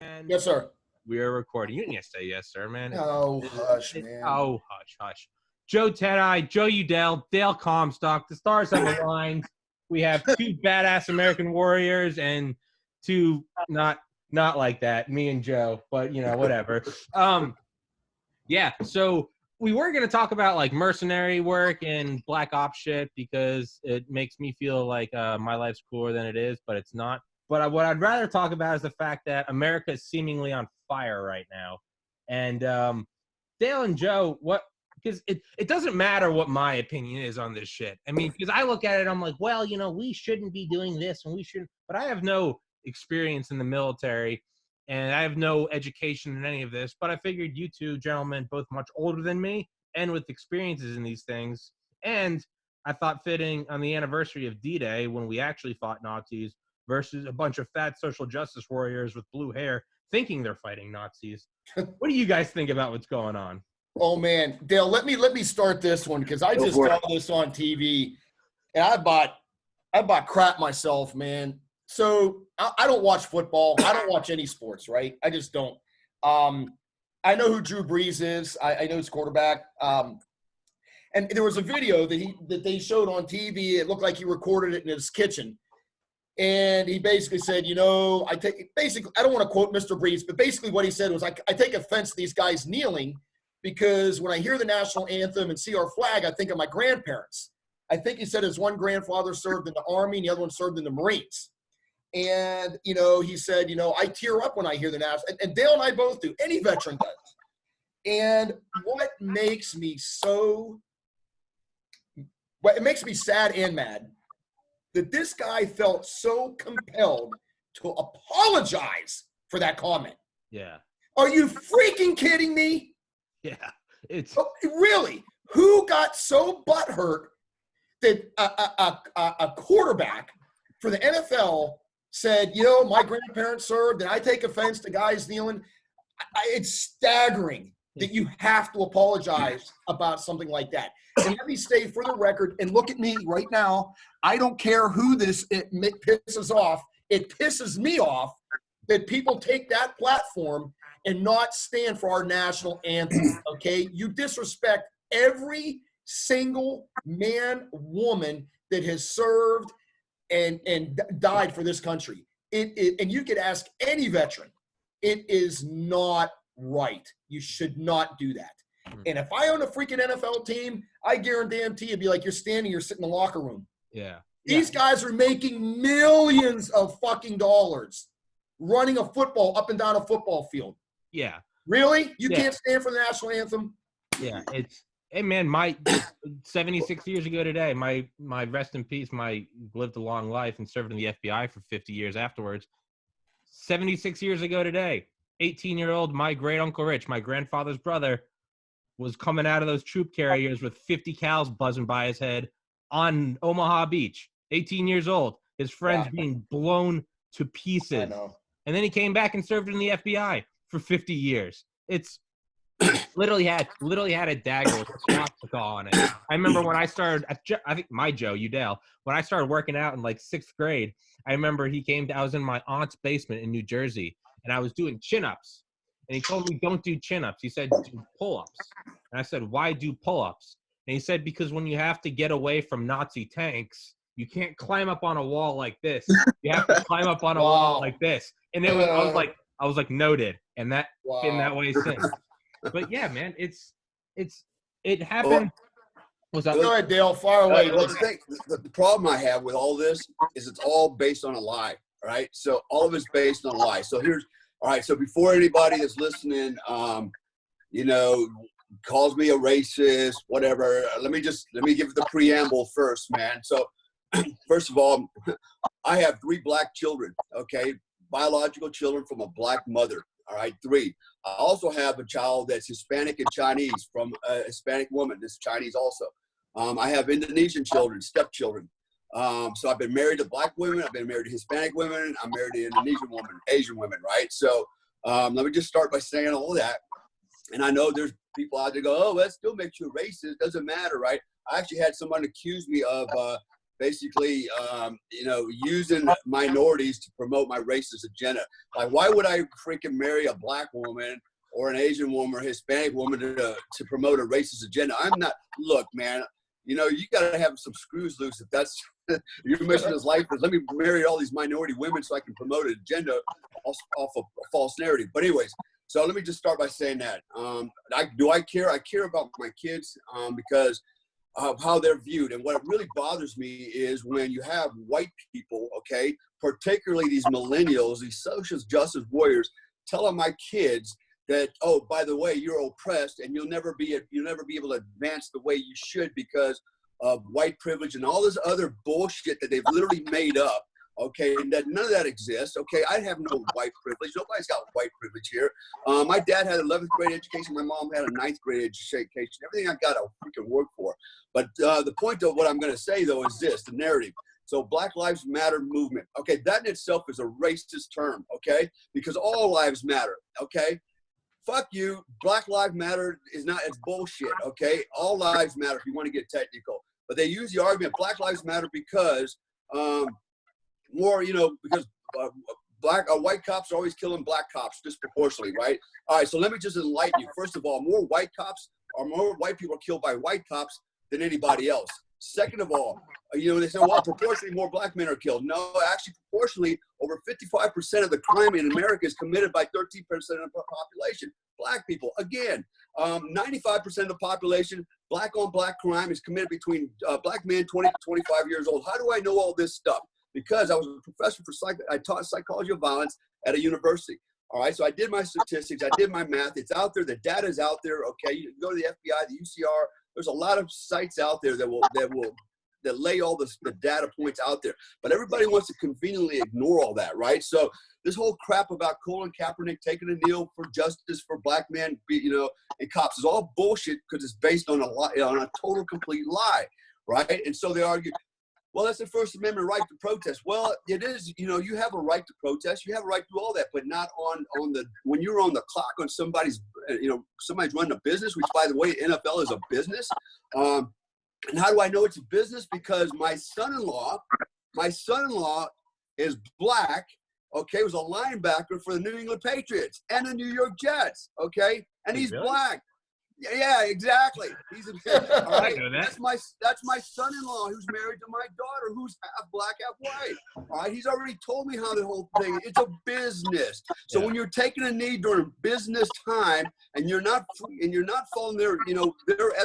And Yes, sir. we are recording. You didn't say yes, sir, man. Oh, hush, man. Oh, hush, hush. Joe Ted-Eye, Joe Udell, Dale Comstock. The stars have aligned. We have two badass American warriors and two not like that, me and Joe, but whatever. Yeah, so we were going to talk about like mercenary work and black ops shit because it makes me feel like my life's cooler than it is, but it's not. But what I'd rather talk about is the fact that America is seemingly on fire right now. And Dale and Joe, because it doesn't matter what my opinion is on this shit. I mean, because I look at it, I'm like, well, we shouldn't be doing this and we shouldn't. But I have no experience in the military and I have no education in any of this. But I figured you two gentlemen, both much older than me and with experiences in these things. And I thought fitting on the anniversary of D-Day when we actually fought Nazis versus a bunch of fat social justice warriors with blue hair thinking they're fighting Nazis. What do you guys think about what's going on? Oh, man. Dale, let me start this one because I just saw this on TV and I bought crap myself, man. So I don't watch football. I don't watch any sports, right? I just don't. I know who Drew Brees is. I know his quarterback. And there was a video that they showed on TV. It looked like he recorded it in his kitchen. And he basically said, I don't want to quote Mr. Brees, but basically what he said was, I take offense to these guys kneeling because when I hear the national anthem and see our flag, I think of my grandparents. I think he said his one grandfather served in the Army and the other one served in the Marines. And, he said, I tear up when I hear the national, and Dale and I both do. Any veteran does. And what makes me it makes me sad and mad that this guy felt so compelled to apologize for that comment. Yeah. Are you freaking kidding me? Yeah. It's really, who got so butthurt that a quarterback for the NFL said, my grandparents served and I take offense to guys kneeling. It's staggering that you have to apologize about something like that. And let me say for the record, and look at me right now, I don't care who it pisses off. It pisses me off that people take that platform and not stand for our national anthem, okay? You disrespect every single man, woman that has served and died for this country. And you could ask any veteran. It is not right. You should not do that. And if I own a freaking NFL team, I guarantee it'd be like you're sitting in the locker room. Yeah. These guys are making millions of fucking dollars running a football up and down a football field. Yeah. Really? You can't stand for the national anthem? Yeah. Hey man, my 76 years ago today, my rest in peace, lived a long life and served in the FBI for 50 years afterwards. 76 years ago today, 18-year-old, my great uncle Rich, my grandfather's brother, was coming out of those troop carriers with 50 cals buzzing by his head on Omaha Beach. 18 years old. His friends being blown to pieces. I know. And then he came back and served in the FBI for 50 years. It's literally had a dagger with a swastika on it. I remember when I started, I think my Joe Udell, when I started working out in like 6th grade, I remember I was in my aunt's basement in New Jersey, and I was doing chin-ups. And he told me, don't do chin-ups. He said, do pull-ups. And I said, why do pull-ups? And he said, because when you have to get away from Nazi tanks, you can't climb up on a wall like this. You have to climb up on a wall like this. And I was like, noted. And that been that way since. But yeah, man, it happened. Go ahead, Dale. Fire away. The problem I have with all this is it's all based on a lie. All right. So all of it's based on a lie. So all right, so before anybody that's listening, calls me a racist, whatever, let me give the preamble first, man. So, first of all, I have 3 black children, okay, biological children from a black mother, all right, 3. I also have a child that's Hispanic and Chinese from a Hispanic woman that's Chinese also. I have Indonesian children, stepchildren. So I've been married to black women, I've been married to Hispanic women, I'm married to Indonesian women, Asian women, right? So let me just start by saying all that. And I know there's people out there go, oh, that still makes you a racist. Doesn't matter, right? I actually had someone accuse me of basically, using minorities to promote my racist agenda. Like, why would I freaking marry a black woman or an Asian woman or Hispanic woman to promote a racist agenda? I'm not, look, man, you got to have some screws loose if that's your mission is life is let me marry all these minority women so I can promote an agenda off of a false narrative. But anyways, so let me just start by saying that. Do I care? I care about my kids because of how they're viewed. And what really bothers me is when you have white people, okay, particularly these millennials, these social justice warriors, telling my kids that, oh, by the way, you're oppressed and you'll never be able to advance the way you should because of white privilege and all this other bullshit that they've literally made up. Okay, and that none of that exists. Okay, I have no white privilege. Nobody's got white privilege here. My dad had 11th grade education. My mom had a 9th grade education. Everything I got, I freaking work for. But the point of what I'm going to say, though, is this, the narrative. So Black Lives Matter movement. Okay, that in itself is a racist term, okay? Because all lives matter, okay? Fuck you. Black Lives Matter it's bullshit, okay? All lives matter if you want to get technical. But they use the argument Black Lives Matter because because white cops are always killing black cops disproportionately, right? All right, so let me just enlighten you. First of all, more white people are killed by white cops than anybody else. Second of all, they say, well, proportionally more black men are killed. No, actually, proportionally, over 55% of the crime in America is committed by 13% of the population. Black people. Again, 95% of the population, black on black crime is committed between black men 20 to 25 years old. How do I know all this stuff? Because I was a professor I taught psychology of violence at a university. All right, so I did my statistics, I did my math. It's out there. The data's out there. Okay, you can go to the FBI, the UCR. There's a lot of sites out there that lay all the data points out there. But everybody wants to conveniently ignore all that, right? So this whole crap about Colin Kaepernick taking a kneel for justice for black men, and cops is all bullshit because it's based on a total complete lie, right? And so they argue, well, that's the First Amendment right to protest. Well, it is, you have a right to protest. You have a right to do all that, but not when you're on the clock on somebody's running a business, which, by the way, NFL is a business. And how do I know it's a business? Because my son-in-law is black, okay, was a linebacker for the New England Patriots and the New York Jets, okay, and he's really? Black. Yeah, exactly. He's all right. That's my son-in-law who's married to my daughter, who's half black, half white. All right. He's already told me how the whole thing. It's a business. So when you're taking a knee during business time and you're not following their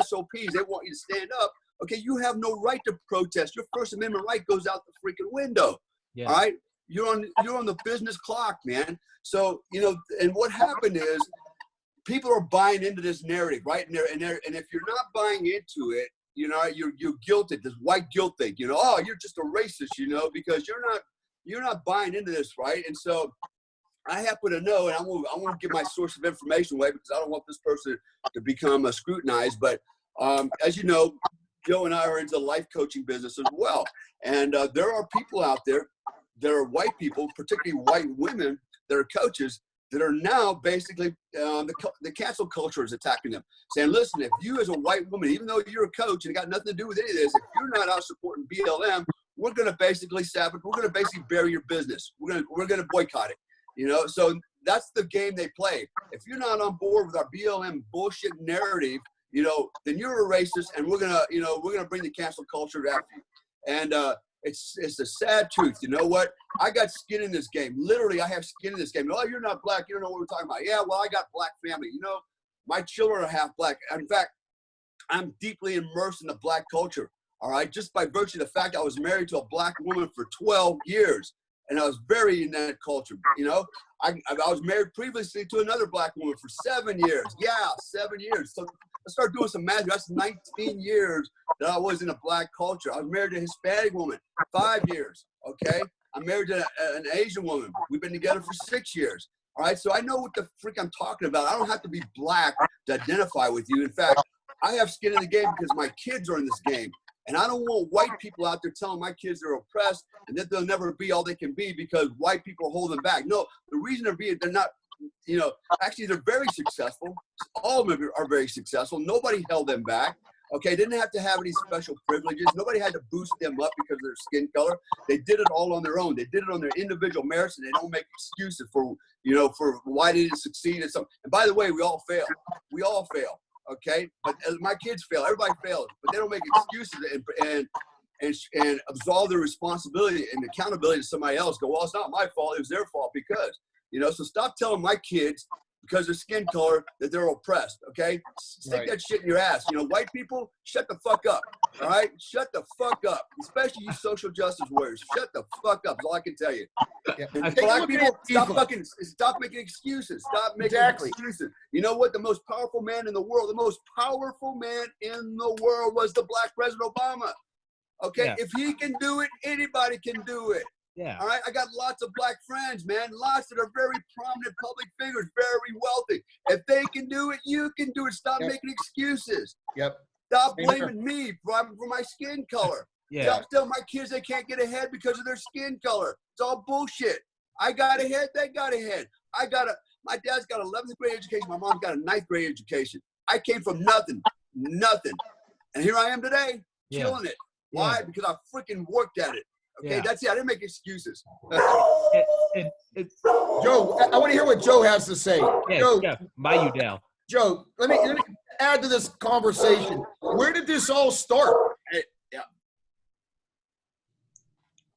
SOPs, they want you to stand up. Okay, you have no right to protest. Your First Amendment right goes out the freaking window. Yeah. All right. You're on the business clock, man. So and what happened is, people are buying into this narrative, right? And if you're not buying into it, you're guilted. This white guilt thing, oh, you're just a racist, because you're not buying into this, right? And so I happen to know, and I won't give my source of information away because I don't want this person to become scrutinized. But as you know, Joe and I are into the life coaching business as well, and there are people out there that are white people, particularly white women, that are coaches, that are now basically the cancel culture is attacking them, saying, listen, if you as a white woman, even though you're a coach and it got nothing to do with any of this, if you're not out supporting BLM, we're going to basically bury your business. We're going to boycott it. So that's the game they play. If you're not on board with our BLM bullshit narrative, then you're a racist, and we're going to bring the cancel culture after you. And it's a sad truth. You know what? I got skin in this game. Literally, I have skin in this game. Oh, you're not black. You don't know what we're talking about. Yeah, well, I got black family. My children are half black. In fact, I'm deeply immersed in the black culture. All right, just by virtue of the fact I was married to a black woman for 12 years, and I was very in that culture. I was married previously to another black woman for 7 years. Yeah, 7 years. So I started doing some math. That's 19 years that I was in a black culture. I was married to a Hispanic woman, 5 years, okay? I'm married to an Asian woman. We've been together for 6 years, all right? So I know what the freak I'm talking about. I don't have to be black to identify with you. In fact, I have skin in the game because my kids are in this game. And I don't want white people out there telling my kids they're oppressed and that they'll never be all they can be because white people are holding back. No, the reason they're not, actually they're very successful. All of them are very successful. Nobody held them back. Okay, didn't have to have any special privileges. Nobody had to boost them up because of their skin color. They did it all on their own. They did it on their individual merits, and they don't make excuses for, you know, for why they didn't succeed at something. And by the way, we all fail. We all fail. Okay, but my kids fail. Everybody fails, but they don't make excuses and absolve their responsibility and accountability to somebody else. Go, well, it's not my fault. It was their fault because, you know. So stop telling my kids because of skin color that they're oppressed. Okay, stick that shit in your ass. You know, white people, shut the fuck up. All right, shut the fuck up. Especially you social justice warriors, shut the fuck up. Is all I can tell you. Yeah. And black people, stop making excuses. Stop making excuses. You know what? The most powerful man in the world, was the black President Obama. Okay, Yeah. if he can do it, anybody can do it. Yeah. All right, I got lots of black friends, man. Lots that are very prominent public figures, very wealthy. If they can do it, you can do it. Stop making excuses. Yep. Stop blaming me for my skin color. Yeah. Stop telling my kids they can't get ahead because of their skin color. It's all bullshit. I got ahead, they got ahead. My dad's got an 11th grade education. My mom's got a 9th grade education. I came from nothing. And here I am today, killing it. Why? Yeah. Because I freaking worked at it. Okay, that's it. I didn't make excuses. Joe, I want to hear what Joe has to say. Joe, by you, Dale. Joe, let me add to this conversation. Where did this all start?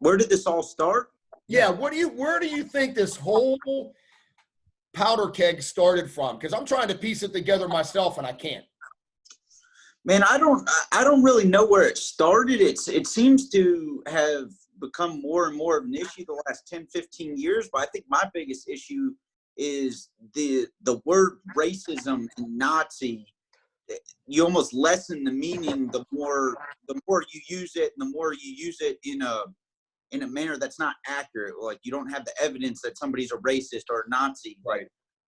Where did this all start? Yeah, where do you think this whole powder keg started from? Because I'm trying to piece it together myself and I can't. Man, I don't really know where it started. It seems to have become more and more of an issue the last 10, 15 years. But I think my biggest issue is the word racism and Nazi. You almost lessen the meaning the more you use it, and the more you use it in a manner that's not accurate. Like, you don't have the evidence that somebody's a racist or a Nazi. Right.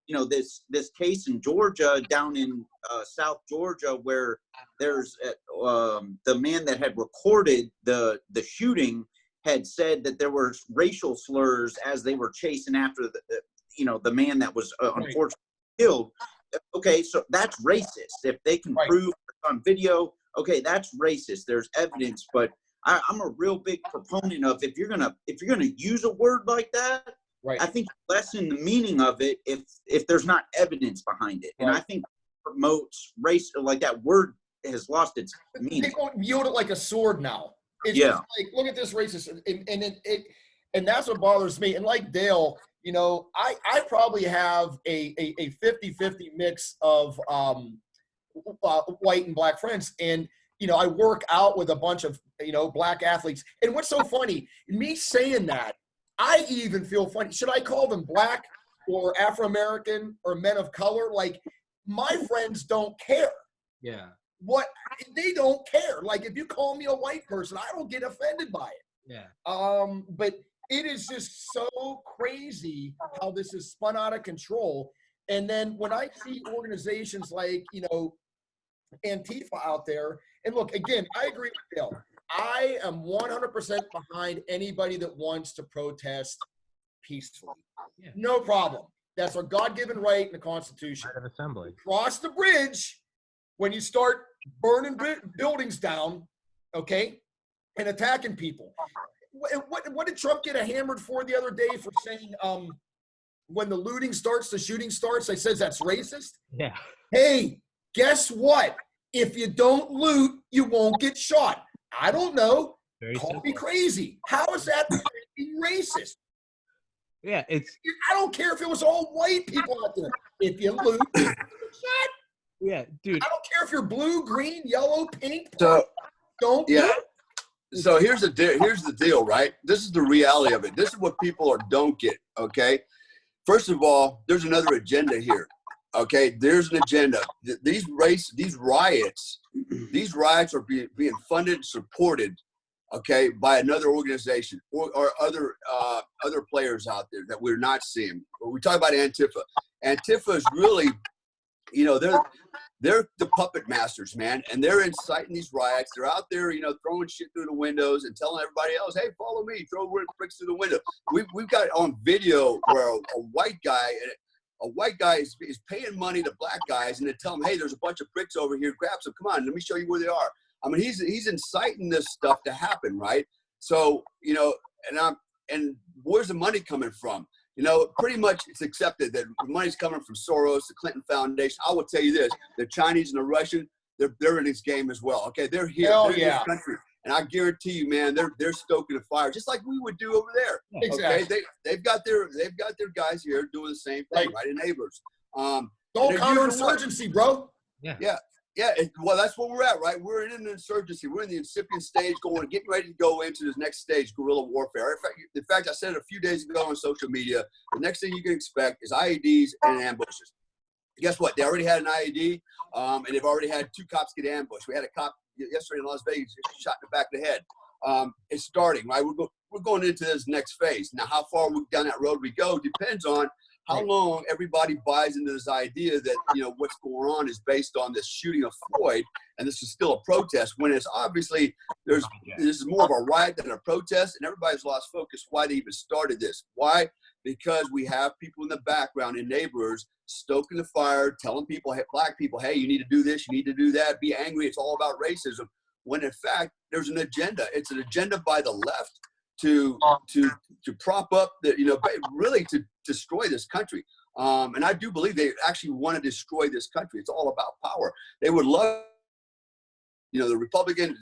You know, this case in Georgia, down in South Georgia, where there's the man that had recorded the shooting had said that there were racial slurs as they were chasing after the man that was unfortunately killed. Okay, so that's racist. If they can prove on video, okay, that's racist. There's evidence, but I'm a real big proponent of if you're gonna use a word like that. Right. I think lessen the meaning of it if there's not evidence behind it. And I think promotes race, like that word has lost its meaning. They don't wield it like a sword now. It's just like, look at this racist, and that's what bothers me. And like Dale, you know, I probably have a 50-50 mix of white and black friends, and you know, I work out with a bunch of black athletes. And what's so funny, me saying that, I even feel funny. Should I call them black or Afro-American or men of color? Like, my friends don't care. Yeah. They don't care. Like, if you call me a white person, I don't get offended by it. Yeah. But it is just so crazy how this is spun out of control. And then when I see organizations like, Antifa out there, and look, again, I agree with Dale. I am 100% behind anybody that wants to protest peacefully. Yeah. No problem. That's our God-given right in the Constitution. Right of assembly. Cross the bridge when you start burning buildings down, okay, and attacking people. What did Trump get hammered for the other day for saying when the looting starts, the shooting starts? They says that's racist. Yeah. Hey, guess what? If you don't loot, you won't get shot. I don't know. Call me crazy. How is that racist? Yeah, I don't care if it was all white people out there. If you loot, you get shot. Yeah, dude. I don't care if you're blue, green, yellow, pink. So don't loot. So here's the deal, right? This is the reality of it. This is what people don't get. Okay. First of all, there's another agenda here. Okay, there's an agenda. These riots are being funded, supported, okay, by another organization or other players out there that we're not seeing. But we talk about Antifa. Antifa is really, they're the puppet masters, man, and they're inciting these riots. They're out there, throwing shit through the windows and telling everybody else, "Hey, follow me." Throw bricks through the window. We've got on video where a white guy a white guy is paying money to black guys and they tell them, hey, there's a bunch of bricks over here, grab some, come on, let me show you where they are. I mean, he's inciting this stuff to happen, right? So, you know, and where's the money coming from? You know, pretty much it's accepted that the money's coming from Soros, the Clinton Foundation. I will tell you this, the Chinese and the Russian, they're in this game as well. Okay, they're here. Hell they're yeah. in this country. And I guarantee you, man, they're stoking the fire just like we would do over there. Exactly. Okay, they've got their guys here doing the same thing, right? Enablers. Don't counterinsurgency, bro. Yeah. Well, that's where we're at, right? We're in an insurgency. We're in the incipient stage, getting ready to go into this next stage, guerrilla warfare. In fact, I said it a few days ago on social media. The next thing you can expect is IEDs and ambushes. Guess what? They already had an IED, and they've already had 2 cops get ambushed. We had a cop yesterday in Las Vegas shot in the back of the head. It's starting, right? We're going into this next phase. Now, how far down that road we go depends on how long everybody buys into this idea that, you know, what's going on is based on this shooting of Floyd, and this is still a protest, when it's obviously this is more of a riot than a protest, and everybody's lost focus why they even started this. Why? Because we have people in the background, enablers, stoking the fire, telling people, hey, black people, hey, you need to do this, you need to do that, be angry, it's all about racism, when in fact there's an agenda. It's an agenda by the left to prop up really to destroy this country. And I do believe they actually want to destroy this country. It's all about power. They would love, you know, the Republican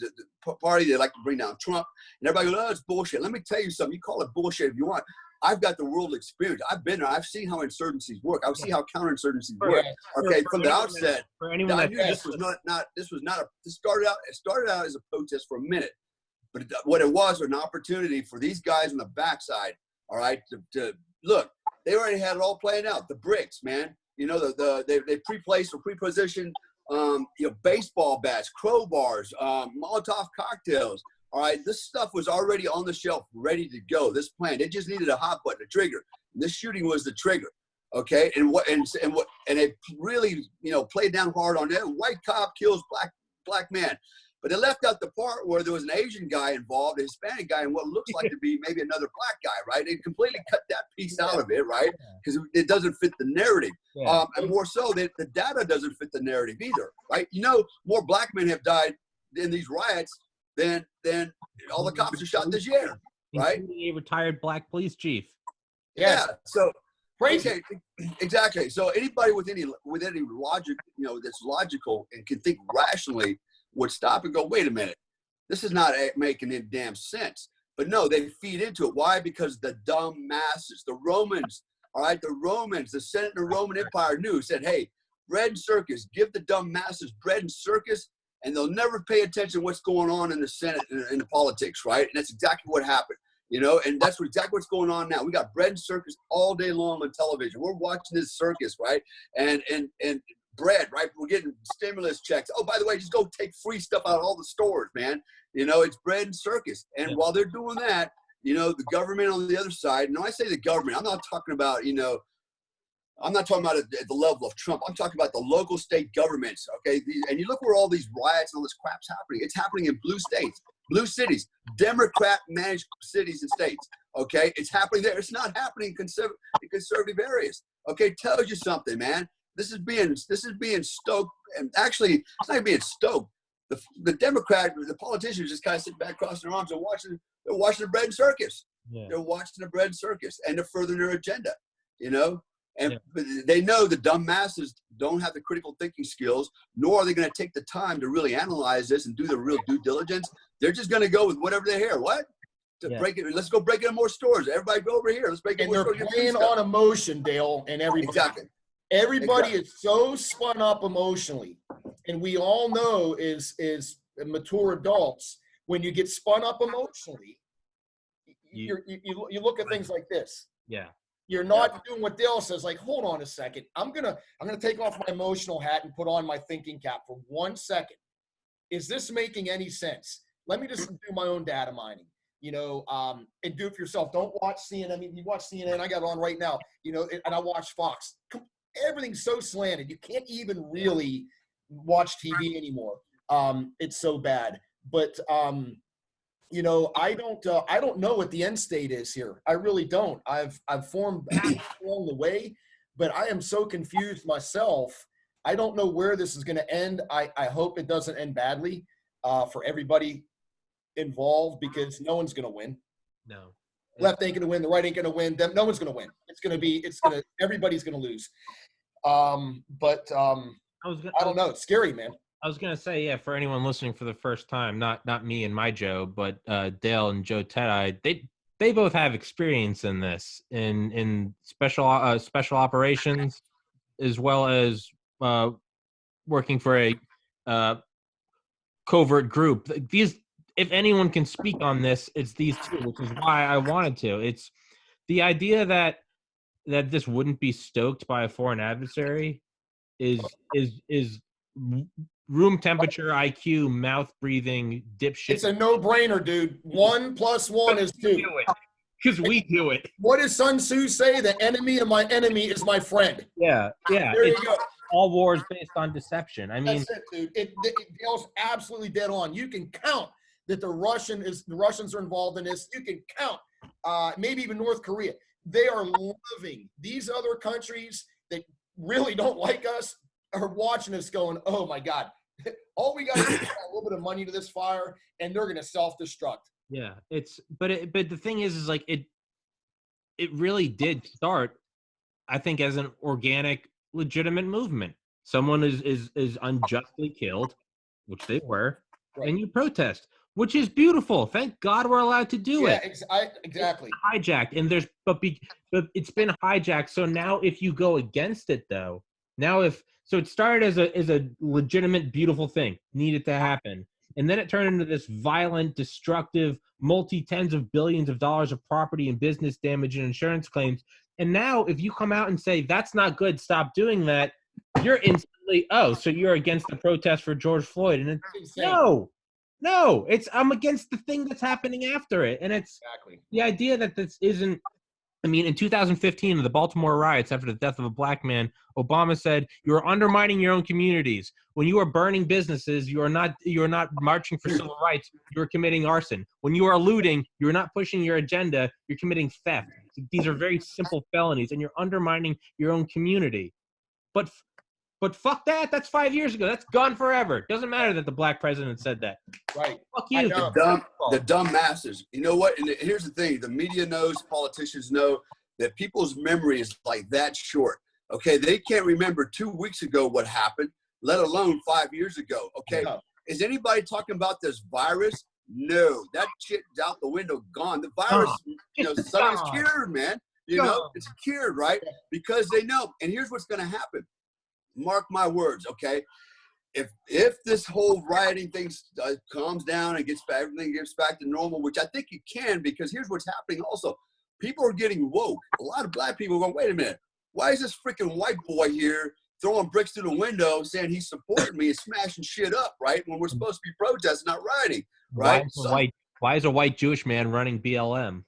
party, they like to bring down Trump, and everybody goes, oh, it's bullshit. Let me tell you something. You call it bullshit if you want. I've got the world experience. I've been there. I've seen how insurgencies work. I've seen how counterinsurgencies work. Okay, from the outset, I knew this was not. This started out as a protest for a minute. But what it was an opportunity for these guys on the backside, all right, to look. They already had it all planned out. The bricks, man. You know, they pre-placed or pre-positioned, baseball bats, crowbars, Molotov cocktails. All right, this stuff was already on the shelf, ready to go. This plan, they just needed a hot button, a trigger. And this shooting was the trigger. Okay, and it really, played down hard on it. White cop kills black man. But they left out the part where there was an Asian guy involved, a Hispanic guy, and what looks like to be maybe another black guy, right? They completely cut that piece out of it, right? Because it doesn't fit the narrative. And more so, the data doesn't fit the narrative either, right? More black men have died in these riots than all the cops are shot this year, right? A retired black police chief. Yeah. So crazy. Okay, exactly. So anybody with any logic, that's logical and can think rationally would stop and go, wait a minute, this is not making any damn sense. But no, they feed into it. Why? Because the dumb masses, the Romans, all right, the Senate and the Roman Empire said, hey, bread and circus, give the dumb masses bread and circus, and they'll never pay attention to what's going on in the Senate and in the politics, right? And that's exactly what happened, and that's exactly what's going on now. We got bread and circus all day long on television. We're watching this circus, right? And bread, right? We're getting stimulus checks. Oh, by the way, just go take free stuff out of all the stores, man. It's bread and circus. And while they're doing that, the government on the other side, I say the government, I'm not talking about, I'm not talking about at the level of Trump. I'm talking about the local state governments, okay? And you look where all these riots and all this crap's happening. It's happening in blue states, blue cities, Democrat-managed cities and states, okay? It's happening there. It's not happening in conservative areas, okay? Tells you something, man. This is being stoked, and actually, it's not being stoked. The politicians just kind of sit back, crossing their arms, and they're watching the bread and circus. Yeah. They're watching the bread and circus, and they're furthering their agenda, And they know the dumb masses don't have the critical thinking skills, nor are they going to take the time to really analyze this and do the real due diligence. They're just going to go with whatever they hear. What? Break it. Let's go break it in more stores. Everybody go over here. Let's break it in more stores. And they're playing on emotion, Dale, and everybody. Exactly. Everybody is so spun up emotionally, and we all know is mature adults, when you get spun up emotionally, you look at things like this. Yeah. You're not doing what Dale says. Like, hold on a second. I'm gonna take off my emotional hat and put on my thinking cap for 1 second. Is this making any sense? Let me just do my own data mining. And do it for yourself. Don't watch CNN. I mean, you watch CNN. I got it on right now. And I watch Fox. Everything's so slanted. You can't even really watch TV anymore. It's so bad. But I don't know what the end state is here. I really don't. I've formed along the way. but I am so confused myself. I don't know where this is going to end. I hope it doesn't end badly for everybody involved, because no one's going to win. No. Left ain't going to win. The right ain't going to win. No one's going to win. Everybody's going to lose. I don't know. It's scary, man. I was gonna say, yeah, for anyone listening for the first time, not me and my Joe, but Dale and Joe Tedai, they both have experience in this, in special operations, as well as working for a covert group. These, if anyone can speak on this, it's these two, which is why I wanted to. It's the idea that this wouldn't be stoked by a foreign adversary is room temperature IQ, mouth breathing, dipshit. It's a no-brainer, dude. 1 + 1 is 2. Because we do it. What does Sun Tzu say? The enemy of my enemy is my friend. Yeah. There you go. All wars based on deception. I mean, that's it, dude. Dale's absolutely dead on. You can count that the Russians are involved in this. You can count, maybe even North Korea. They are loving these other countries that really don't like us are watching us going, oh my God, all we got to do is add a little bit of money to this fire and they're going to self-destruct. Yeah, but the thing is like it really did start, I think, as an organic, legitimate movement. Someone is unjustly killed, which they were, right, and you protest, which is beautiful. Thank God we're allowed to do it. Exactly. It's hijacked, and but it's been hijacked. So now, if you go against it, though, so it started as a legitimate, beautiful thing, needed to happen. And then it turned into this violent, destructive, multi-tens of billions of dollars of property and business damage and insurance claims. And now if you come out and say, that's not good, stop doing that, you're instantly, so you're against the protest for George Floyd. And it's no, I'm against the thing that's happening after it. And it's the idea that this isn't, I mean, in 2015, the Baltimore riots after the death of a black man, Obama said, "You are undermining your own communities. When you are burning businesses, you are not marching for civil rights. You are committing arson. When you are looting, you are not pushing your agenda. You're committing theft. These are very simple felonies, and you're undermining your own community." But fuck that. That's 5 years ago. That's gone forever. Doesn't matter that the black president said that. Right. Fuck you. The dumb masses. You know what? And here's the thing. The media knows, politicians know that people's memory is like that short. Okay. They can't remember 2 weeks ago what happened, let alone 5 years ago. Okay. No. Is anybody talking about this virus? No. That shit's out the window, gone. The virus, something's cured, man. It's cured, right? Because they know. And here's what's going to happen. Mark my words, okay? If this whole rioting thing calms down and everything gets back to normal, which I think it can, because here's what's happening also. People are getting woke. A lot of black people are going, wait a minute, why is this freaking white boy here throwing bricks through the window saying he's supporting me and smashing shit up, right? When we're supposed to be protesting, not rioting, right? Why is a white Jewish man running BLM?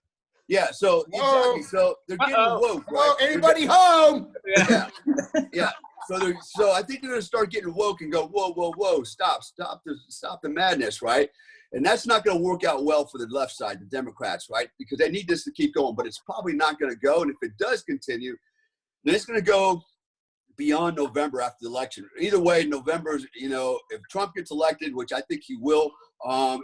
Yeah, so exactly. So they're getting woke. Hello, right? Anybody home? Yeah. So I think they're going to start getting woke and go, whoa, stop the madness, right? And that's not going to work out well for the left side, the Democrats, right? Because they need this to keep going, but it's probably not going to go. And if it does continue, then it's going to go beyond November after the election. Either way, November, if Trump gets elected, which I think he will,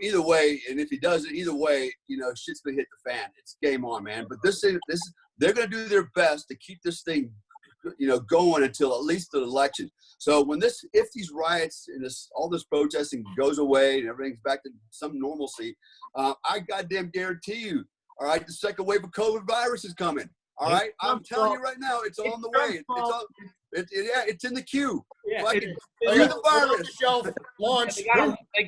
either way, and if he doesn't, either way, shit's going to hit the fan. It's game on, man. But they're going to do their best to keep this thing going until at least the election. So if these riots and all this protesting goes away and everything's back to some normalcy, I goddamn guarantee you, all right, the second wave of COVID virus is coming. All right, I'm telling you right now, it's on the way. It's in the queue. Yeah, the virus. Shelf launch. They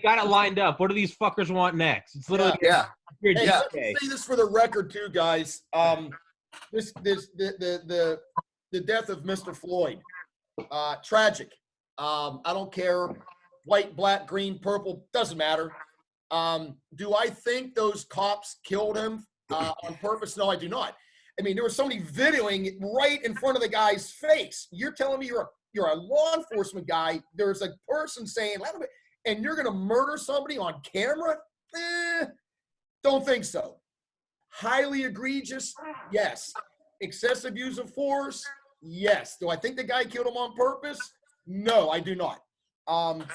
got it lined up. What do these fuckers want next? It's literally Let me say this for the record too, guys. The death of Mr. Floyd, tragic. I don't care, white, black, green, purple, doesn't matter. Do I think those cops killed him on purpose? No, I do not. I mean, there was somebody videoing it right in front of the guy's face. You're telling me you're a law enforcement guy. There's a person saying, and you're going to murder somebody on camera? Don't think so. Highly egregious, yes. Excessive use of force, Yes. Do I think the guy killed him on purpose? No, I do not.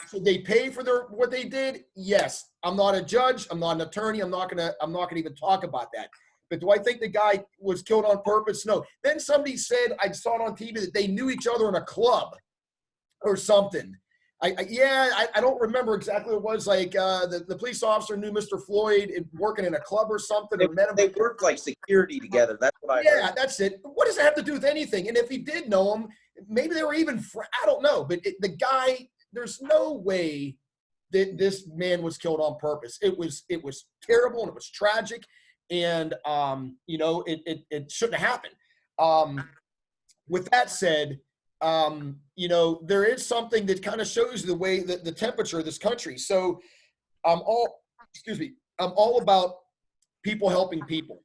Should they pay for what they did? Yes. I'm not a judge. I'm not an attorney. I'm not gonna even talk about that. But do I think the guy was killed on purpose? No. Then somebody said, I saw it on TV, that they knew each other in a club or something. I don't remember exactly what it was. Like the police officer knew Mr. Floyd working in a club or something. They worked like security together. That's what I heard. Yeah, that's it. What does it have to do with anything? And if he did know him, maybe they were even I don't know. But the guy, there's no way that this man was killed on purpose. It was terrible and it was tragic. And, it shouldn't have happened. With that said, there is something that kind of shows the way that the temperature of this country. So I'm all about people helping people.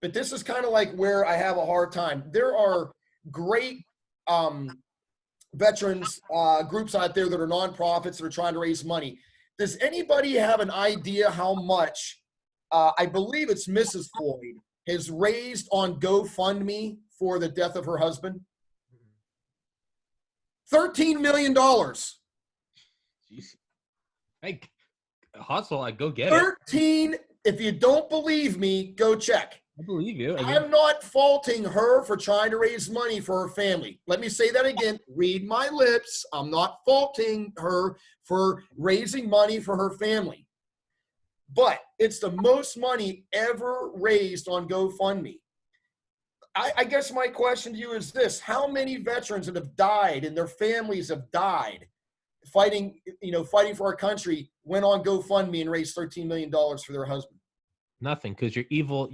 But this is kind of like where I have a hard time. There are great veterans groups out there that are nonprofits that are trying to raise money. Does anybody have an idea how much I believe it's Mrs. Floyd has raised on GoFundMe for the death of her husband? $13 million. Jeez. Hey, hustle, I go get it. 13. If you don't believe me, go check. I believe you. I'm not faulting her for trying to raise money for her family. Let me say that again. Read my lips. I'm not faulting her for raising money for her family. But it's the most money ever raised on GoFundMe. I guess my question to you is this: how many veterans that have died and their families have died fighting for our country went on GoFundMe and raised $13 million for their husband? Nothing, because you're evil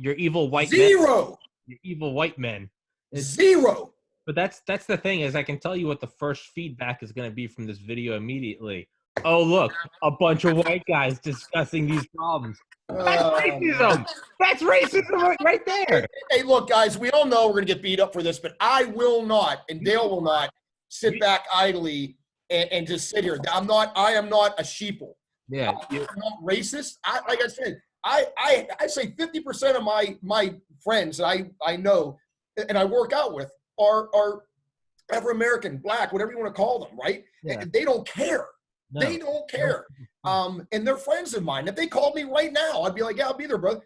white men. Zero. You're evil white men. Zero. But that's the thing, is I can tell you what the first feedback is going to be from this video immediately. Oh, look, a bunch of white guys discussing these problems. That's racism. That's racism right there. Hey, look, guys, we all know we're going to get beat up for this, but I will not, and Dale will not, sit back idly and just sit here. I am not a sheeple. Yeah. I'm not racist. Like I said, I say 50% of my friends that I know and I work out with are Afro-American, black, whatever you want to call them, right? Yeah. They don't care. No. They don't care. And they're friends of mine. If they called me right now, I'd be like, yeah, I'll be there, brother.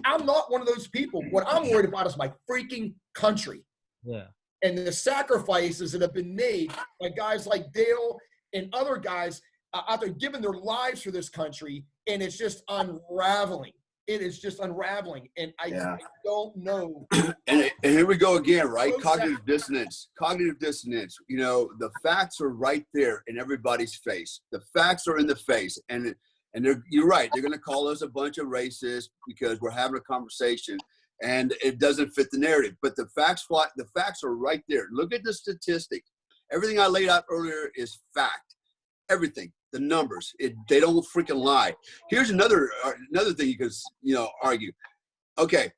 I'm not one of those people. What I'm worried about is my freaking country. Yeah. And the sacrifices that have been made by guys like Dale and other guys out there giving their lives for this country. And it's just unraveling. It is just unraveling. And I don't know. And here we go again, right? Cognitive dissonance. The facts are right there in everybody's face. The facts are in the face. And you're right. They're going to call us a bunch of racists because we're having a conversation and it doesn't fit the narrative. But the facts are right there. Look at the statistics. Everything I laid out earlier is fact. Everything. The numbers, they don't freaking lie. Here's another thing you could argue. Okay,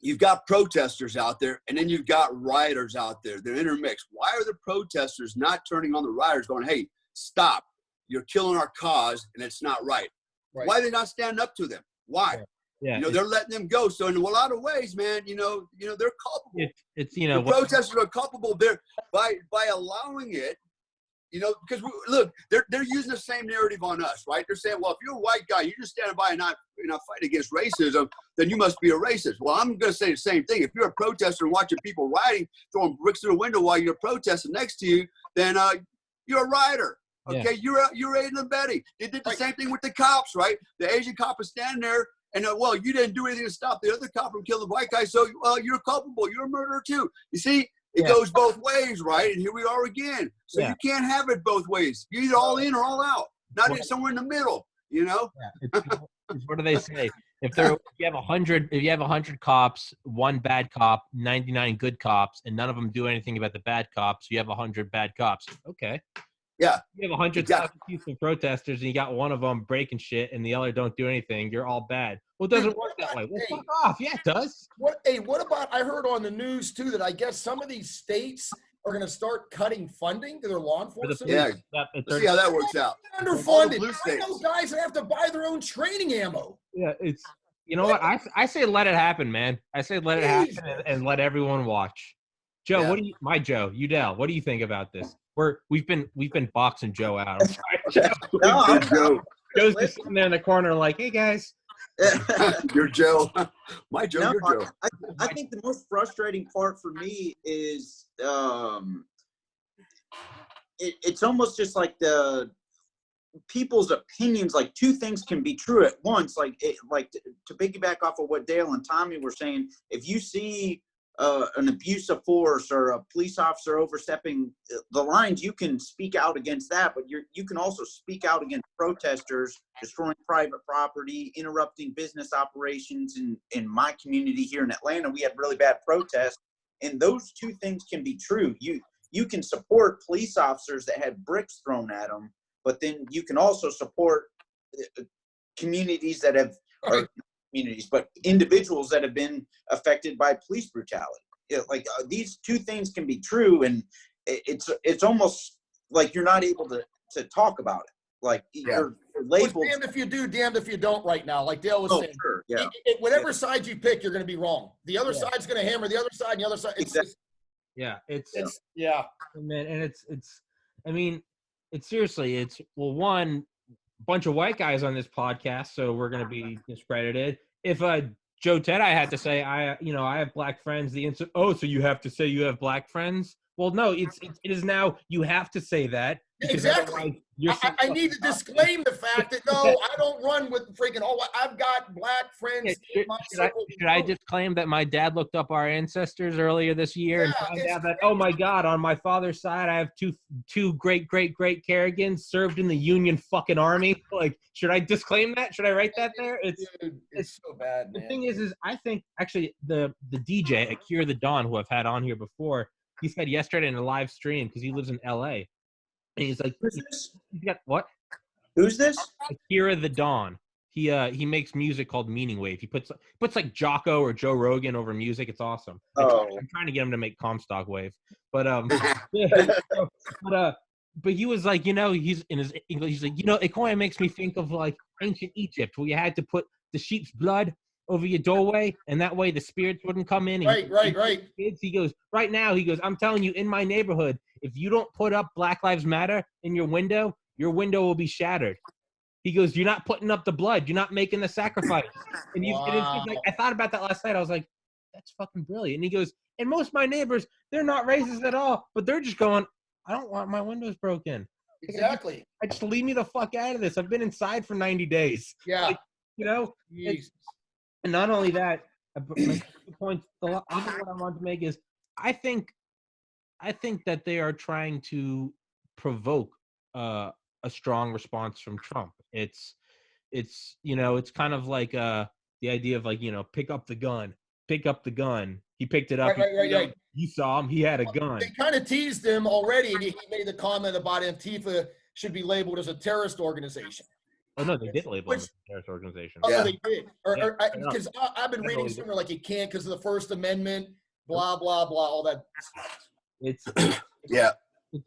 you've got protesters out there, and then you've got rioters out there. They're intermixed. Why are the protesters not turning on the rioters, going, "Hey, stop! You're killing our cause, and it's not right." Why are they not standing up to them? Why? Yeah, they're letting them go. So in a lot of ways, man, they're culpable. The protesters are culpable. They're by allowing it. Because look, they're using the same narrative on us, right? They're saying, well, if you're a white guy, you're just standing by and not fighting against racism, then you must be a racist. Well, I'm going to say the same thing. If you're a protester and watching people rioting, throwing bricks through the window while you're protesting next to you, then you're a rioter. Okay, yeah. You're aiding and abetting. They did the same thing with the cops, right? The Asian cop is standing there, and well, you didn't do anything to stop the other cop from killing the white guy, so you're culpable. You're a murderer too. You see? It goes both ways, right? And here we are again. So you can't have it both ways. You're either all in or all out. Not somewhere in the middle, Yeah. What do they say? If you have 100 cops, one bad cop, 99 good cops, and none of them do anything about the bad cops, you have 100 bad cops. Okay. Yeah. You have 100 peaceful protesters, and you got one of them breaking shit, and the other don't do anything. You're all bad. Well, it doesn't work that way. Well, fuck off. Yeah, it does. What about, I heard on the news, too, that I guess some of these states are going to start cutting funding to their law enforcement. Yeah. Let's see how that works out. Underfunded. I know guys that have to buy their own training ammo. Yeah, it's, you know what? I say let it happen, man. I say let it happen and let everyone watch. Joe, Yeah. what do you, my Joe, Udell, what do you think about this? We've been boxing Joe out. I'm sorry, Joe. No, Joe. Joe's just sitting there in the corner like, hey guys. You're Joe. My Joe, No, you're Joe. I think the most frustrating part for me is it's almost just like the people's opinions. Like two things can be true at once. Like to piggyback off of what Dale and Tommy were saying, if you see an abuse of force or a police officer overstepping the lines, you can speak out against that, but you can also speak out against protesters destroying private property, interrupting business operations. In my community here in Atlanta, we had really bad protests, and those two things can be true. You can support police officers that had bricks thrown at them, but then you can also support communities that have or communities, but individuals that have been affected by police brutality. These two things can be true, and it's almost like you're not able to talk about it. Like you're labeled. Well, damned if you do, damned if you don't. Right now, like Dale was saying, sure, yeah. Whatever side you pick, you're going to be wrong. The other side's going to hammer the other side, and the other side. Exactly. It's man, and it's. I mean, it's seriously. It's one bunch of white guys on this podcast, so we're going to be discredited. If Joe Ted, I had to say, I have black friends. The answer, so you have to say you have black friends? Well, no, it is now you have to say that. Exactly. I need to disclaim the fact that no, I don't run with freaking. I've got black friends. Should I disclaim that my dad looked up our ancestors earlier this year and found out that, oh my God, on my father's side, I have two great Kerrigans served in the Union fucking Army. Like, should I disclaim that? Should I write that there? It's so bad, man. The thing is I think actually the DJ Akira the Dawn, who I've had on here before, he said yesterday in a live stream, because he lives in LA. And he's like, who's this? What? Who's this? Akira the Dawn. He makes music called Meaning Wave. He puts like Jocko or Joe Rogan over music. It's awesome. I'm trying to get him to make Comstock Wave, but but he was like, he's in his English. He's like, it kind of makes me think of like ancient Egypt, where you had to put the sheep's blood over your doorway, and that way the spirits wouldn't come in. And right. He goes, right now, I'm telling you, in my neighborhood, if you don't put up Black Lives Matter in your window will be shattered. He goes, you're not putting up the blood. You're not making the sacrifice. And it's like, I thought about that last night. I was like, that's fucking brilliant. And he goes, and most of my neighbors, they're not racist at all, but they're just going, I don't want my windows broken. Exactly. I just leave me the fuck out of this. I've been inside for 90 days. Yeah. And not only that, the point, what I want to make is, I think that they are trying to provoke a strong response from Trump. It's kind of like the idea of like, pick up the gun. He picked it up. Right. You saw him. He had a gun. They kind of teased him already, and he made the comment about Antifa should be labeled as a terrorist organization. Oh no, they did label him as a terrorist organization. Oh, yeah. They did. Because I've been reading somewhere like you can't because of the First Amendment, blah blah blah, all that. It's yeah.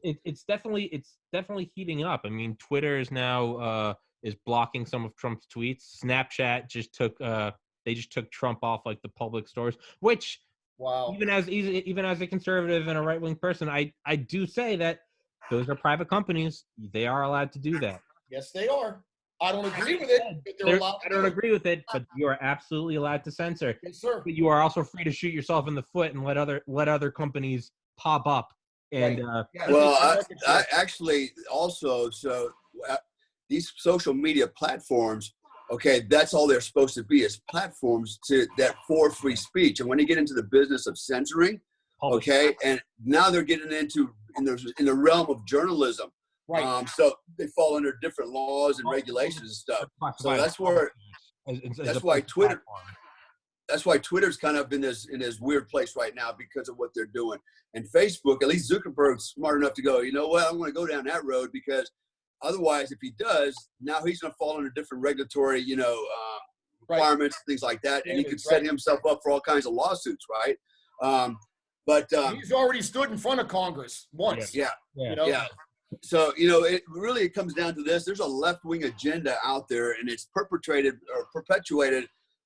It's definitely heating up. I mean, Twitter is now is blocking some of Trump's tweets. Snapchat just took Trump off like the public stores, which even as a conservative and a right-wing person, I do say that those are private companies. They are allowed to do that. Yes, they are. I don't agree with it, but they're allowed to. I don't agree with it, but you are absolutely allowed to censor. Yes, sir. But you are also free to shoot yourself in the foot and let other companies pop up. And I actually also these social media platforms, okay, that's all they're supposed to be, is platforms for free speech. And when you get into the business of censoring, okay, and now they're getting into in the realm of journalism. Right. So they fall under different laws and regulations and stuff. So that's why Twitter's kind of in this weird place right now because of what they're doing. And Facebook, at least Zuckerberg's smart enough to go, you know what, I'm going to go down that road, because otherwise, if he does, now he's going to fall under different regulatory, requirements, things like that, and he could set himself up for all kinds of lawsuits, right? But he's already stood in front of Congress once. Yeah. So, it really comes down to this. There's a left-wing agenda out there, and it's perpetuated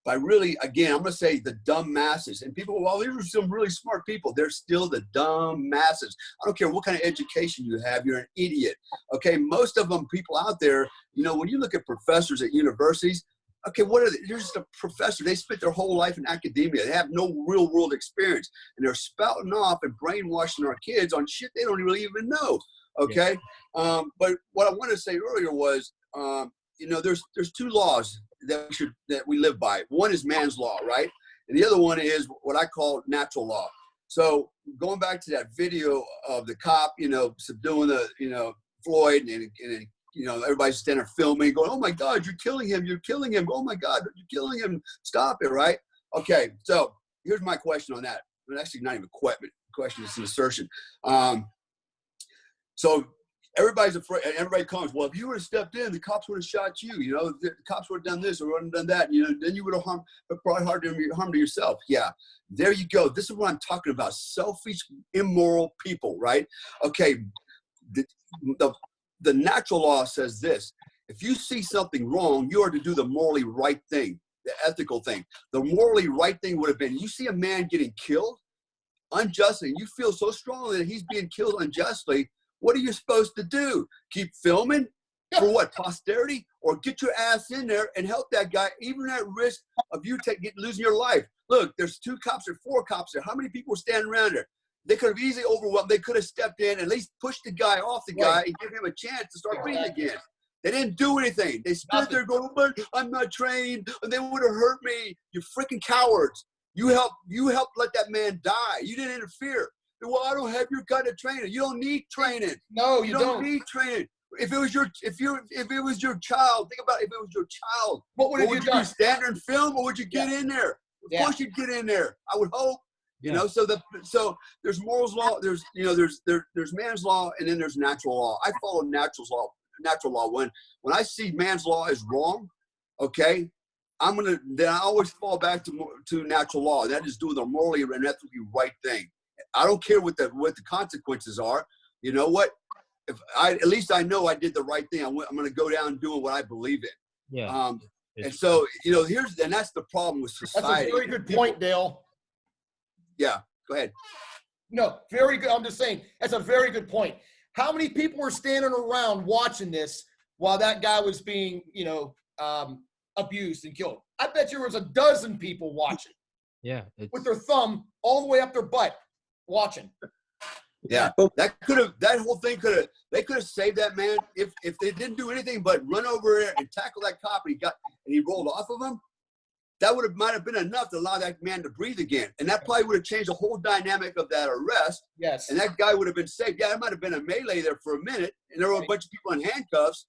by really, again, I'm going to say the dumb masses. And people, well, these are some really smart people. They're still the dumb masses. I don't care what kind of education you have. You're an idiot. Okay, most of them people out there, you know, when you look at professors at universities, okay, what are they? They're just a professor. They spent their whole life in academia. They have no real world experience. And they're spouting off and brainwashing our kids on shit they don't really even know. Okay? Yeah. But what I wanted to say earlier was, you know, there's two laws that we live by. One is man's law, right? And the other one is what I call natural law. So going back to that video of the cop, you know, subduing the, you know, Floyd and you know, everybody's standing there filming, going, oh my God, you're killing him. You're killing him. Oh my God, you're killing him. Stop it, right? Okay, so here's my question on that. Well, actually, not even a question, it's an assertion. So everybody's afraid, and everybody comes, well, if you would have stepped in, the cops would have shot you. You know, the cops would have done this or would have done that. You know, then you would have brought harm to yourself. Yeah, there you go. This is what I'm talking about. Selfish, immoral people, right? Okay, the natural law says this: if you see something wrong, you are to do the morally right thing, the ethical thing. The morally right thing would have been, you see a man getting killed unjustly, and you feel so strongly that he's being killed unjustly, what are you supposed to do? Keep filming? For what, posterity? Or get your ass in there and help that guy, even at risk of you losing your life. Look, there's 2 cops or 4 cops there. How many people were standing around there? They could have easily overwhelmed. They could have stepped in and at least pushed the guy off the guy and give him a chance to start breathing again. They didn't do anything. They stood there going, but I'm not trained, and they would have hurt me. You freaking cowards. You helped let that man die. You didn't interfere. Well, I don't have your kind of training. You don't need training. No, you don't need training. If it was your child, think about it, if it was your child. What would you do? Stand there and film, or would you get in there? Of course you'd get in there. I would hope. You know, so there's morals law, there's man's law, and then there's natural law. I follow natural law. When I see man's law is wrong, okay, then I always fall back to natural law. That is doing the morally and ethically right thing. I don't care what the consequences are. You know what? At least I know I did the right thing. I'm going to go down doing what I believe in. Yeah. And so, you know, that's the problem with society. That's a very good point, Dale. Yeah, go ahead. No, very good. I'm just saying, that's a very good point. How many people were standing around watching this while that guy was being, you know, abused and killed? I bet you there was a dozen people watching. Yeah. With their thumb all the way up their butt watching. Yeah, they could have saved that man if they didn't do anything but run over there and tackle that cop and he rolled off of him. That might have been enough to allow that man to breathe again. And that probably would have changed the whole dynamic of that arrest. Yes. And that guy would have been saved. Yeah, it might have been a melee there for a minute, and there were a bunch of people in handcuffs,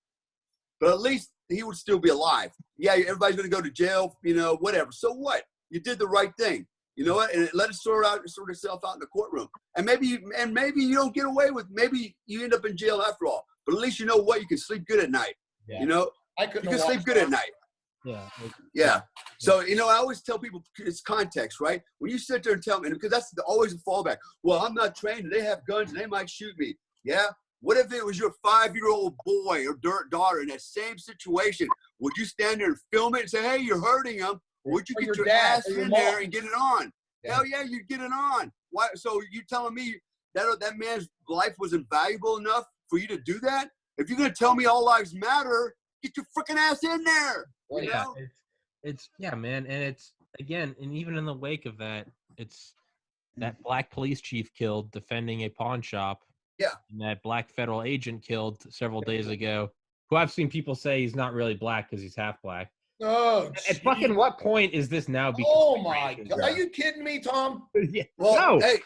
but at least he would still be alive. Yeah, everybody's going to go to jail, you know, whatever. So what? You did the right thing. You know what? And let it sort itself out in the courtroom. And maybe you don't get away with, maybe you end up in jail after all. But at least you know what? You can sleep good at night. Yeah. You know? You can sleep good at night. Yeah. So, you know, I always tell people it's context, right? When you sit there and tell me, because that's always a fallback. Well, I'm not trained and they have guns and they might shoot me. Yeah. What if it was your 5-year-old boy or daughter in that same situation? Would you stand there and film it and say, hey, you're hurting him? Or would you get your ass in there and get it on? Yeah. Hell yeah, you'd get it on. Why? So you telling me that man's life was invaluable enough for you to do that? If you're going to tell me all lives matter, get your freaking ass in there. You know? It's man, and it's again, and even in the wake of that, it's that black police chief killed defending a pawn shop. Yeah. And that black federal agent killed several days ago, who I've seen people say he's not really black because he's half black. Oh, at fucking what point is this now? Oh my God! Are you kidding me, Tom? Yeah. Well, no. Hey,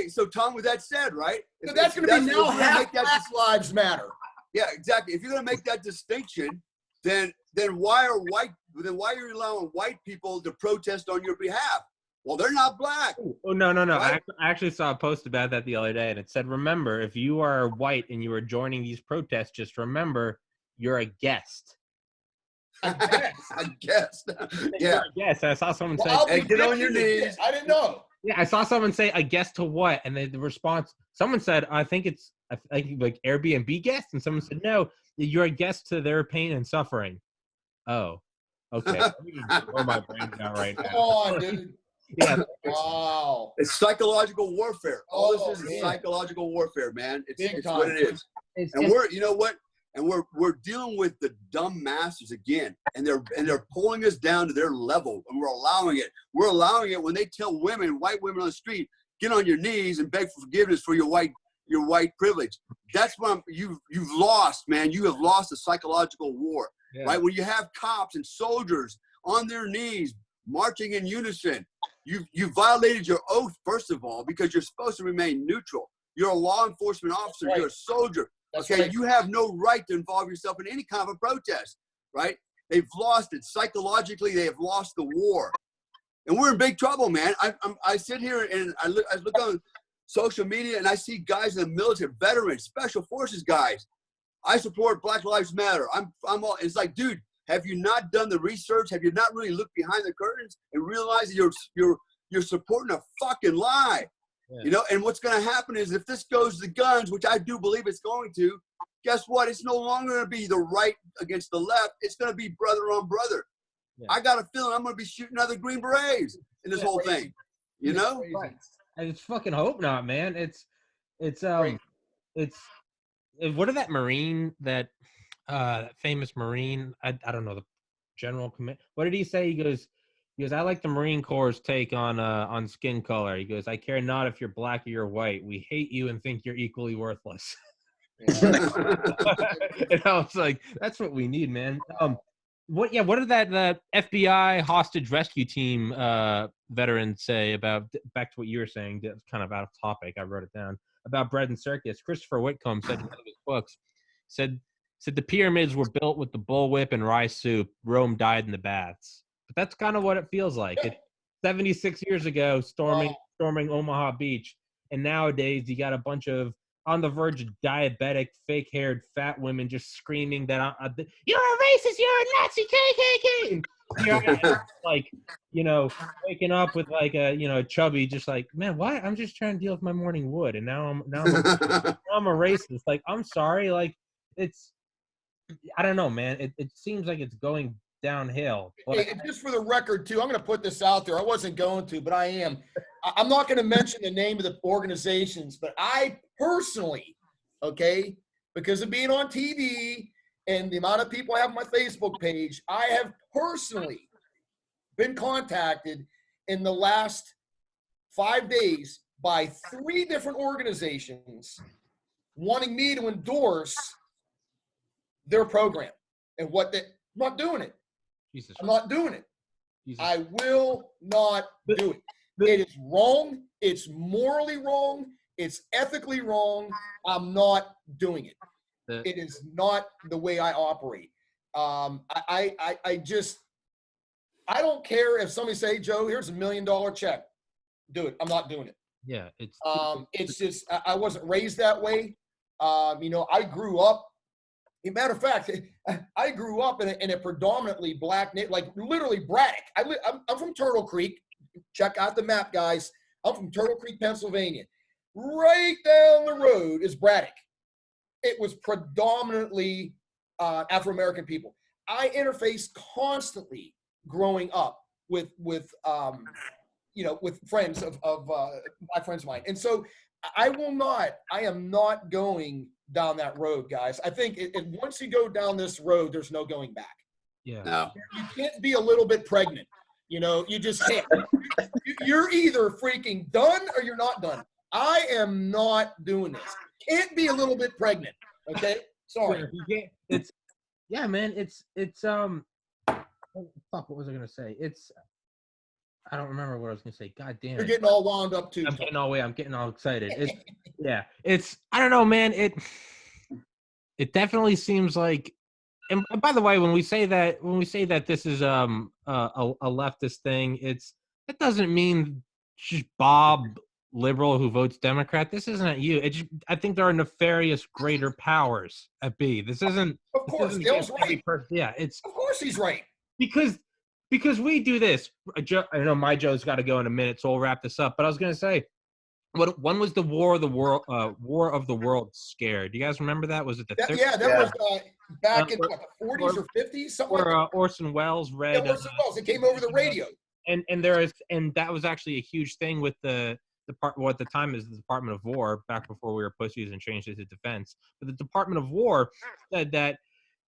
so Tom, with that said, right? So that's going to be now half Black Lives Matter. Yeah, exactly. If you're going to make that distinction, then why are you allowing white people to protest on your behalf? Well, they're not black. Oh, no. Right? I actually saw a post about that the other day, and it said, remember, if you are white and you are joining these protests, just remember you're a guest. I guess. Yeah. Yes, I saw someone say, hey, get on your knees. I didn't know. Yeah, I saw someone say, a guest to what? And the response, someone said, I think like Airbnb guest. And someone said, no, you're a guest to their pain and suffering. Oh, Okay. Let me just blow my brains out right Come now. on, dude. Yeah. Wow. It's psychological warfare. All this is yeah. psychological warfare, man. Big It's time. what it is. And we're, you know what? And we're dealing with the dumb masters again, and they're pulling us down to their level, and we're allowing it. We're allowing it when they tell women, white women on the street, get on your knees and beg for forgiveness for your white privilege. That's what you've lost, man. You have lost the psychological war, right? When you have cops and soldiers on their knees marching in unison, you violated your oath, first of all, because you're supposed to remain neutral. You're a law enforcement officer. Right. You're a soldier. That's okay, right. You have no right to involve yourself in any kind of a protest, right? They've lost it. Psychologically, they have lost the war. And we're in big trouble, man. I sit here and I look on social media and I see guys in the military, veterans, special forces guys. I support Black Lives Matter. I'm all, it's like, dude, have you not done the research? Have you not really looked behind the curtains and realized that you're supporting a fucking lie? Yeah. You know, and what's going to happen is if this goes to guns, which I do believe it's going to, guess what? It's no longer going to be the right against the left. It's going to be brother on brother. Yeah. I got a feeling I'm going to be shooting other Green Berets in this whole thing. You know? I just fucking hope not, man. It's what did that Marine, that famous Marine, I don't know, the general command, what did he say? He goes, I like the Marine Corps' take on skin color. He goes, I care not if you're black or you're white. We hate you and think you're equally worthless. And I was like, that's what we need, man. What did that FBI hostage rescue team veteran say about, back to what you were saying, that's kind of out of topic, I wrote it down, about bread and circus? Christopher Whitcomb said in one of his books, said the pyramids were built with the bullwhip and rye soup. Rome died in the baths. But that's kind of what it feels like. It's 76 years ago, storming Omaha Beach, and nowadays you got a bunch of on the verge of diabetic, fake-haired, fat women just screaming that you're a racist, you're a Nazi, KKK. And like, you know, waking up with like a chubby, just like, man, why? I'm just trying to deal with my morning wood, and now I'm a racist. Like, I'm sorry, like I don't know, man. It seems like it's going downhill. Hey, just for the record, too, I'm going to put this out there. I wasn't going to, but I am. I'm not going to mention the name of the organizations, but I personally, okay, because of being on TV and the amount of people I have on my Facebook page, I have personally been contacted in the last 5 days by 3 different organizations wanting me to endorse their program and I'm not doing it. Jesus. I'm not doing it. Jesus. I will not do it. It is wrong. It's morally wrong. It's ethically wrong. I'm not doing it. It is not the way I operate. I don't care if somebody say, Joe, here's $1 million check. Do it. I'm not doing it. Yeah. It's just, I wasn't raised that way. I grew up. As a matter of fact, I grew up in a predominantly black, like literally Braddock. I'm from Turtle Creek. Check out the map, guys. I'm from Turtle Creek, Pennsylvania. Right down the road is Braddock. It was predominantly Afro-American people. I interfaced constantly growing up with friends of my friends of mine. And so I am not going down that road, guys. I think once you go down this road, there's no going back. Yeah. No. You can't be a little bit pregnant. You just can't. You're either freaking done or you're not done. I am not doing this. Can't be a little bit pregnant. Okay? Sorry. Yeah, man. It's fuck, what was I gonna say? I don't remember what I was gonna say. God damn it. You're getting all wound up too. I'm getting all excited. I don't know, man. It definitely seems like, and by the way, when we say that this is a leftist thing, that doesn't mean just Bob liberal who votes Democrat. This isn't you. I think there are nefarious greater powers at B. This isn't. Of course, Dale's right. Of course he's right. Because we do this. I know my Joe's got to go in a minute, so we'll wrap this up. But I was going to say, When was the War of the World scared? Do you guys remember that? Was it the 30s? Yeah, that was back in what, the 40s or 50s, something like that. Orson Welles read. Yeah, Orson Welles. It came over the radio. And that was actually a huge thing with the what at the time is the Department of War, back before we were pussies and changed it to defense. But the Department of War said that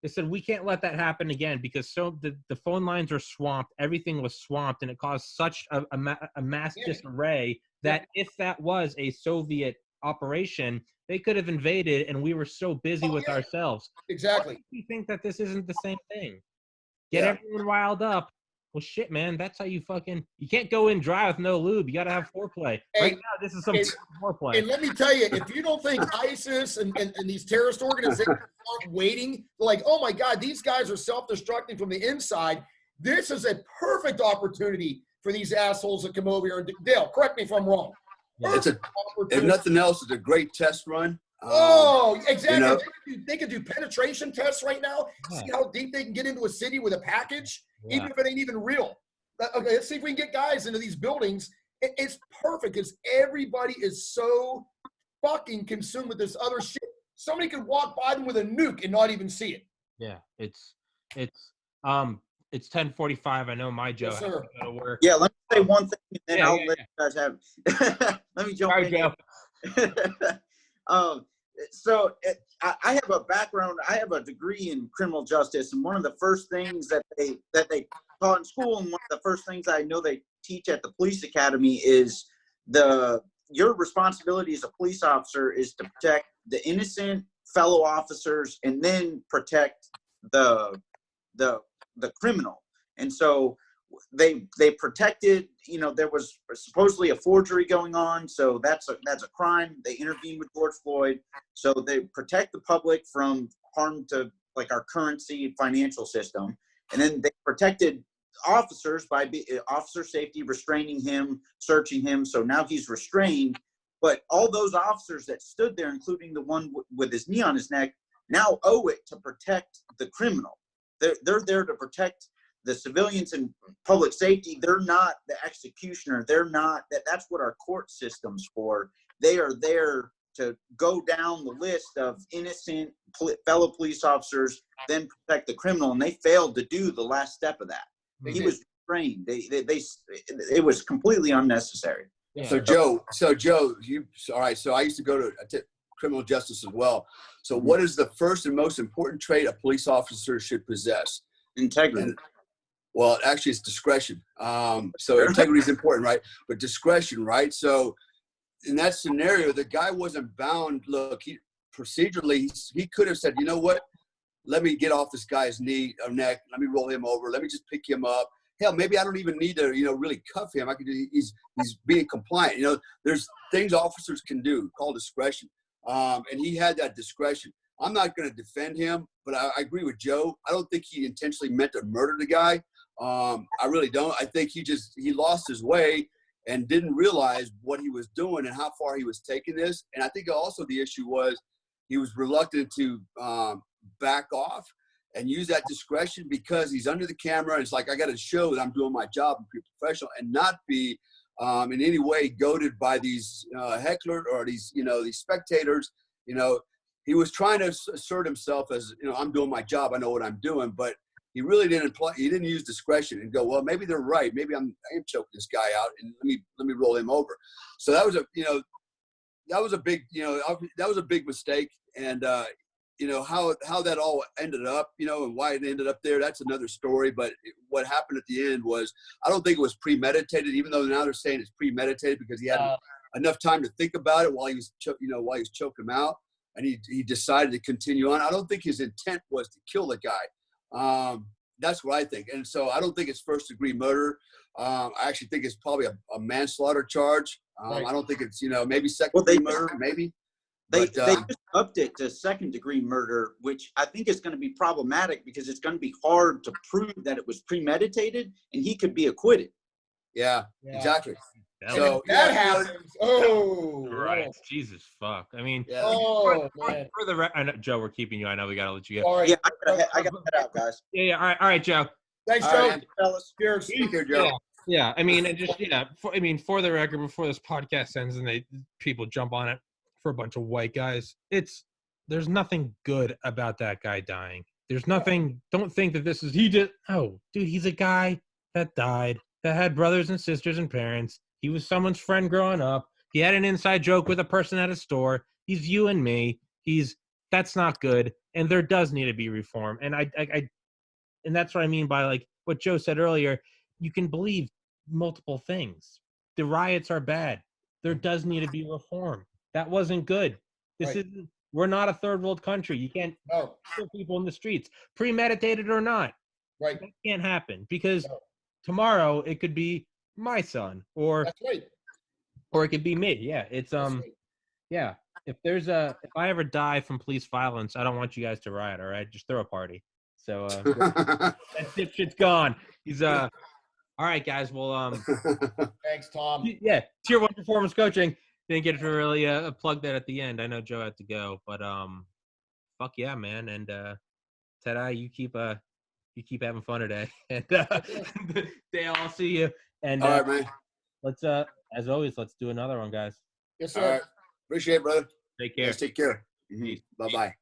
they said we can't let that happen again because the phone lines are swamped, everything was swamped, and it caused such a mass disarray that if that was a Soviet operation, they could have invaded, and we were so busy with ourselves. Exactly. You think that this isn't the same thing? Get everyone riled up. Well, shit, man, that's how you can't go in dry with no lube. You got to have foreplay. Right now, this is some foreplay. And let me tell you, if you don't think ISIS and these terrorist organizations aren't waiting, like, oh my God, these guys are self-destructing from the inside, this is a perfect opportunity for these assholes that come over here. And Dale, correct me if I'm wrong. If nothing else, it's a great test run. Exactly. You know, they could do penetration tests right now. See how deep they can get into a city with a package, even if it ain't even real. Okay, let's see if we can get guys into these buildings. It's perfect because everybody is so fucking consumed with this other shit. Somebody could walk by them with a nuke and not even see it. Yeah, it's 10:45. I know my Joe has to go to work. Yeah, let me say one thing, and then I'll let you guys have it. Let me jump in. Joe. So I have a background. I have a degree in criminal justice, and one of the first things that they taught in school, and one of the first things I know they teach at the police academy is your responsibility as a police officer is to protect the innocent fellow officers, and then protect the criminal. And so they protected, there was supposedly a forgery going on, so that's a crime. They intervened with George Floyd, so they protect the public from harm to like our currency financial system. And then they protected officers by officer safety, restraining him, searching him, so now he's restrained. But all those officers that stood there, including the one with his knee on his neck, now owe it to protect the criminal. They're there to protect the civilians and public safety. They're not the executioner. They're not that's what our court system's for. They are there to go down the list of innocent fellow police officers, then protect the criminal. And they failed to do the last step of that. He was restrained. It was completely unnecessary. Yeah. So Joe, all right. So I used to go to criminal justice as well. So what is the first and most important trait a police officer should possess? Integrity. Well, actually, it's discretion. So integrity is important, right? But discretion, right? So in that scenario, the guy wasn't bound. Look, procedurally, he could have said, you know what? Let me get off this guy's knee or neck. Let me roll him over. Let me just pick him up. Hell, maybe I don't even need to, really cuff him. He's being compliant. There's things officers can do called discretion. And he had that discretion. I'm not going to defend him, but I agree with Joe. I don't think he intentionally meant to murder the guy. I really don't. I think he lost his way and didn't realize what he was doing and how far he was taking this. And I think also the issue was he was reluctant to back off and use that discretion because he's under the camera. And it's like, I got to show that I'm doing my job and be professional and not be in any way goaded by these hecklers or these spectators. He was trying to assert himself as, I'm doing my job. I know what I'm doing, but he really didn't he didn't use discretion and go, well, maybe they're right. Maybe I am choking this guy out and let me roll him over. So that was a big mistake. And, how that all ended up, and why it ended up there, that's another story. But what happened at the end was, I don't think it was premeditated, even though now they're saying it's premeditated because he had enough time to think about it while he was choking him out. And he decided to continue on. I don't think his intent was to kill the guy. That's what I think. And so I don't think it's first degree murder. I actually think it's probably a manslaughter charge. Right. I don't think it's, maybe second degree murder, maybe. They just upped it to second degree murder, which I think is going to be problematic because it's going to be hard to prove that it was premeditated and he could be acquitted. Yeah. Exactly. So that happens. Oh, right. Jesus fuck. I mean, man. I know, Joe, we're keeping you. I know we got to let you go. All right. Yeah, I got to head out, guys. Yeah. All right, Joe. Thanks, All Joe. right, fellas. Cheers. Take care, Joe. Yeah. Yeah, I mean, it just for the record, before this podcast ends and people jump on it for a bunch of white guys, there's nothing good about that guy dying. There's nothing. Don't think that this is he did. Oh, dude, he's a guy that died, that had brothers and sisters and parents. He was someone's friend growing up. He had an inside joke with a person at a store. He's you and me. That's not good, and there does need to be reform. And and that's what I mean by like what Joe said earlier. You can believe multiple things. The riots are bad. There does need to be reform. That wasn't good. We're not a third world country. You can't kill people in the streets, premeditated or not. Right. That can't happen because tomorrow it could be my son or it could be me. Yeah. It's yeah. If I ever die from police violence, I don't want you guys to riot, all right? Just throw a party. So that dipshit's gone. He's all right, guys. Well, thanks, Tom. Yeah, Tier 1 performance coaching. Didn't get to really plug that at the end. I know Joe had to go, but fuck yeah, man. And Ted, you keep having fun today. And Dale, I'll see you. And all right, man. Let's as always, let's do another one, guys. Yes, sir. All right. Appreciate it, brother. Take care. Yes, take care. Bye bye.